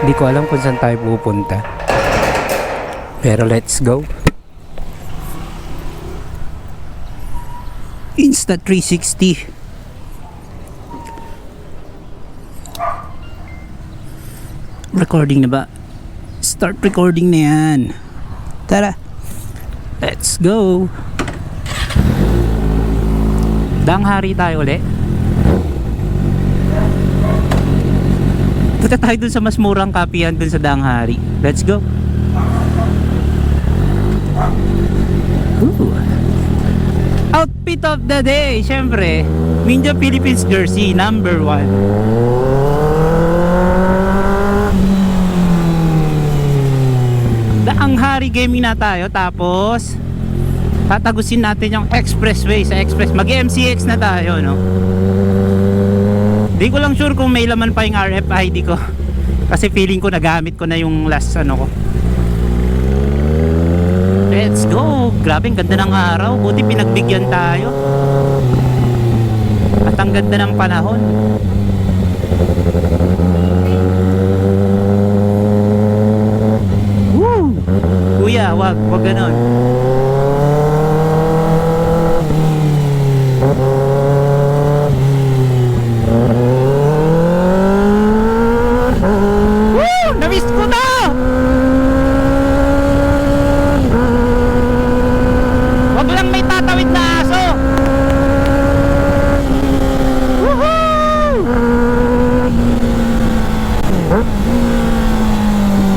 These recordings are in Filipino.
Hindi ko alam kung saan tayo pupunta. Pero let's go. Insta360. Recording na ba? Start recording na yan. Tara. Let's go. Danghari tayo ulit. Punta tayo dun sa mas murang kapihan dun sa Danghari. Let's go. Ooh. Outfit of the day, syempre Ninja Philippines jersey number 1. Danghari gaming na tayo. Tapos tatagusin natin yung expressway. Sa express mag-MCX na tayo, no? Di ko lang sure kung may laman pa yung RFID ko, kasi feeling ko nagamit ko na yung last ano ko. Let's go. Grabe, ang ganda ng araw. Buti pinagbigyan tayo. At ang ganda ng panahon. Woo! Kuya, wag ganon. Woo! Namiss ko na! Wag lang may tatawid na aso. Woohoo!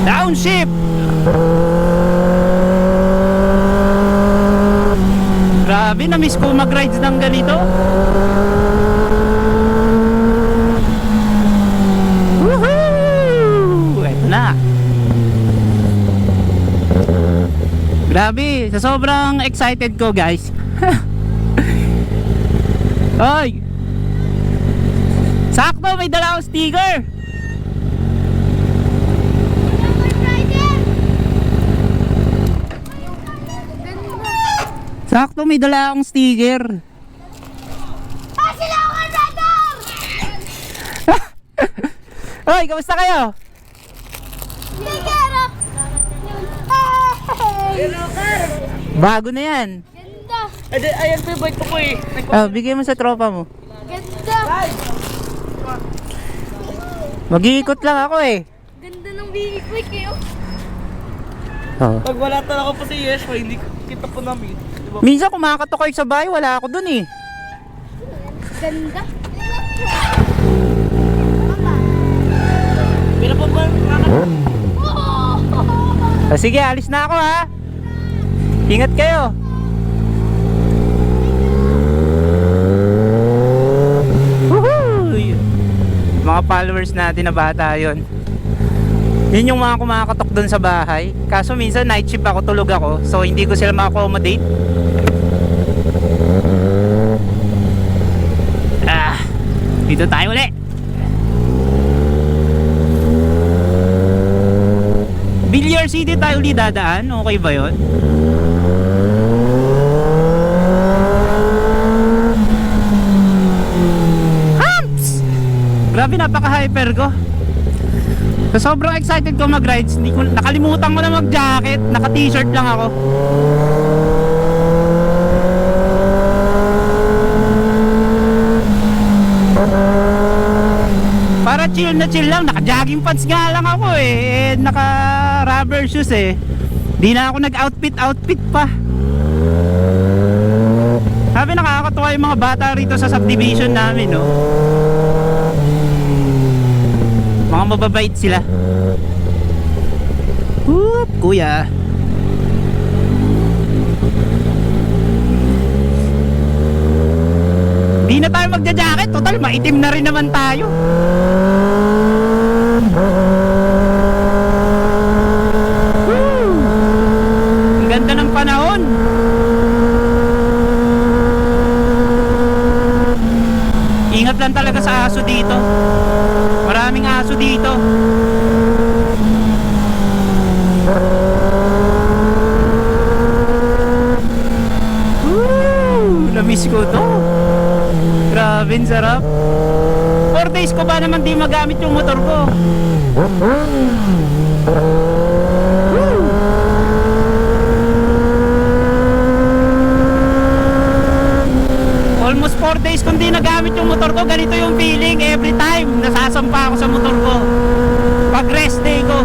Downshift. Grabe, na-miss ko mag-rides ng ganito. Woohoo! Eto na. Grabe, sa sobrang excited ko, guys. Oy! Sakto, may dala akong sticker. Sakto, may dala akong sticker. Oy, kamusta kayo? Bago na yan. Ganda. Ayan po yung bike ko po eh. Bigay mo sa tropa mo. Ganda. Mag-iikot lang ako eh. Ganda ng bike eh. Oh. Pag wala talaga po si Yeshua, hindi kita po namin. Diba? Minsan kumakatok kayo sa bahay, wala ako dun eh. Ganda. Pila po ba? Sige, alis na ako ha. Ingat kayo. Woohoo! Mga followers natin na bata yun. Yun yung mga kumakatok dun sa bahay. Kaso minsan night shift ako, tulog ako, so hindi ko sila ma-accommodate. Dito tayo ulit. Villar City tayo ulit dadaan. Okay ba yun? Humps! Grabe, napaka-hyper ko. So, sobrang excited ko mag-rides. Nakalimutan ko na mag-jacket. Naka-t-shirt lang ako. Para chill na chill lang. Naka-jogging pants nga lang ako eh. Naka-rubber shoes eh. Di na ako nag-outfit pa. Sabi, nakakatuwa yung mga bata rito sa subdivision namin, no? Mga mababait sila. Whoop, kuya. Di na tayo magja-jacket. Total, maitim na rin naman tayo. Woo! Ang ganda ng panahon. Ingat lang talaga sa aso dito. Maraming aso dito. Woo! Na-miss ko to. Grabe, sarap. 4 days days ko ba naman di magamit yung motor ko? Almost 4 days kung di nagamit yung motor ko. Ganito yung feeling every time nasasampa ako sa motor ko pag rest day ko.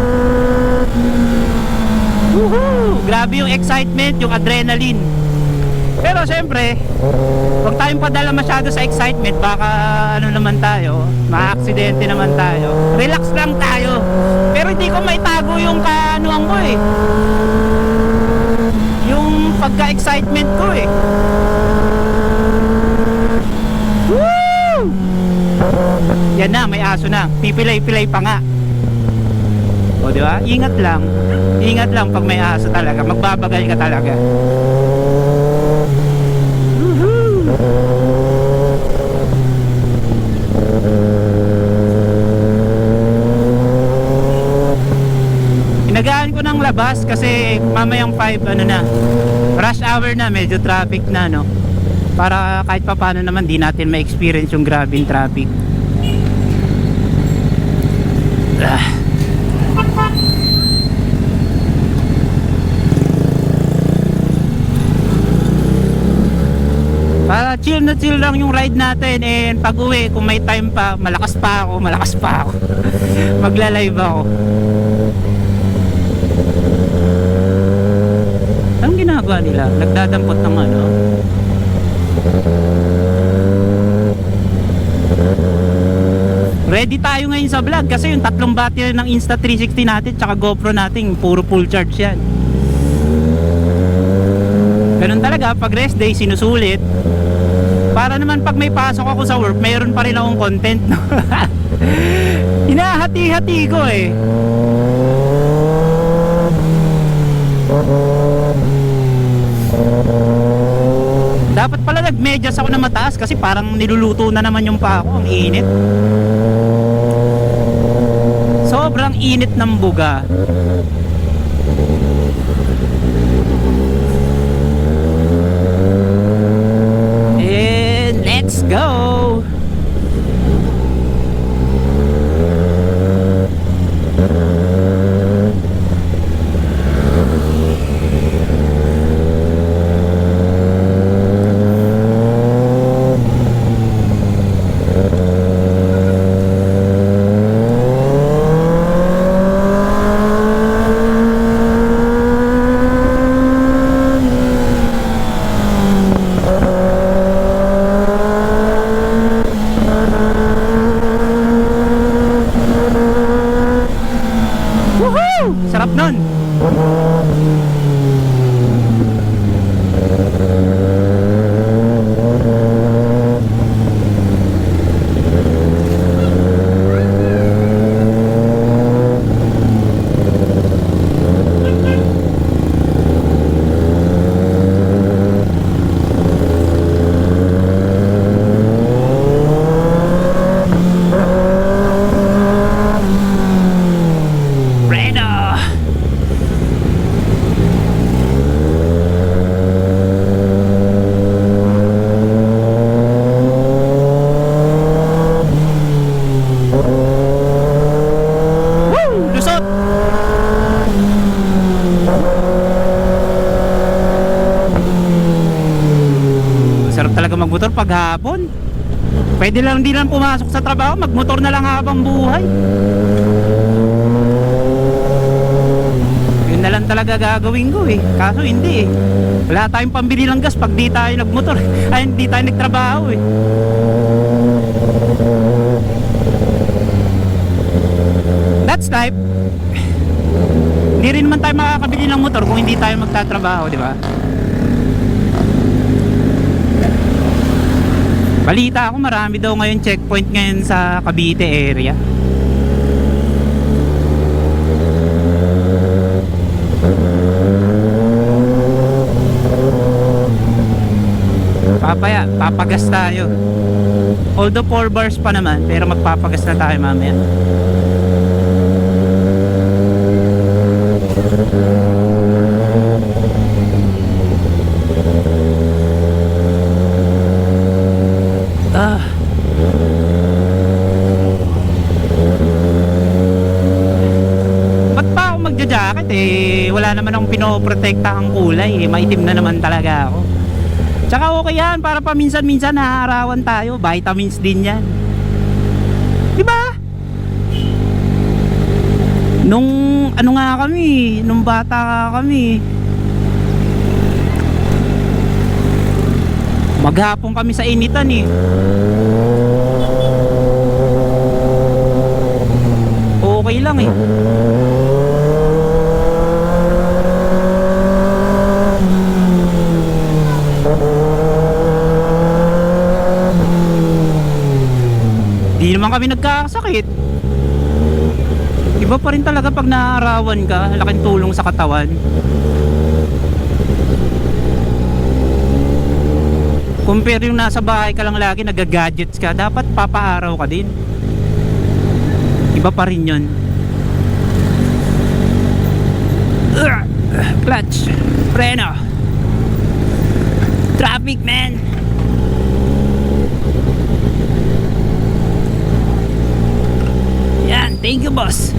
Woohoo! Grabe yung excitement, yung adrenaline. Pero syempre, huwag tayong padala masyado sa excitement. Baka ano naman tayo, ma-aksidente naman tayo. Relax lang tayo. Pero hindi ko maitago yung kaanuan ko eh, yung pagka-excitement ko eh. Woo! Yan na, may aso na. Pipilay-pilay pa nga. O di ba? Ingat lang. Ingat lang pag may aso talaga. Magbabagal ka talaga. Woohoo! Inagaan ko ng labas kasi mamayang 5 ano na. Rush hour na, medyo traffic na no. Para kahit pa paano naman di natin ma-experience yung grabing traffic. Para chill na chill lang yung ride natin. And pag uwi, kung may time pa, malakas pa ako magla-live ako. Anong ginagawa nila? Nagdadampot ng ano? Ready tayo ngayon sa vlog kasi yung tatlong battery ng Insta360 natin tsaka GoPro natin puro full charge yan. Ganun talaga, pag rest day sinusulit para naman pag may pasok ako sa work mayroon pa rin akong content no? Hinahati-hati ko eh. Dapat pala nagmedyas ako na mataas kasi parang niluluto na naman yung paa ko. Ang init. Sobrang init ng buga. And let's go. Sarap nun. Sarap talaga magmotor pag hapon. Pwede lang din lang pumasok sa trabaho, magmotor na lang habang buhay. Yun na lang talaga gagawin ko eh. Kaso hindi eh. Wala tayong pambili ng gas pag di tayo nagmotor. Ay, hindi tayo nagtrabaho eh. That's life. Hindi rin naman tayo makakabili ng motor kung hindi tayo magtatrabaho, di ba? Balita ako marami daw ngayon checkpoint ngayon sa Cavite area. Papagas tayo. Although 4 bars pa naman, pero magpapagas na tayo mamaya. jacket eh. Wala naman akong pinoprotektahang kulay eh. Maitim na naman talaga ako. Tsaka okay yan, para paminsan-minsan nahaarawan tayo. Vitamins din yan. Diba? Nung ano nga kami, nung bata kami, maghapon kami sa initan eh. Okay lang eh. Di naman kami nagkakasakit. Iba pa rin talaga pag naarawan ka, laking tulong sa katawan. Compare yung nasa bahay ka lang lagi, nag-gadgets ka, dapat papaaraw ka din. Iba pa rin yun. Clutch, preno, traffic man. Yan, thank you boss.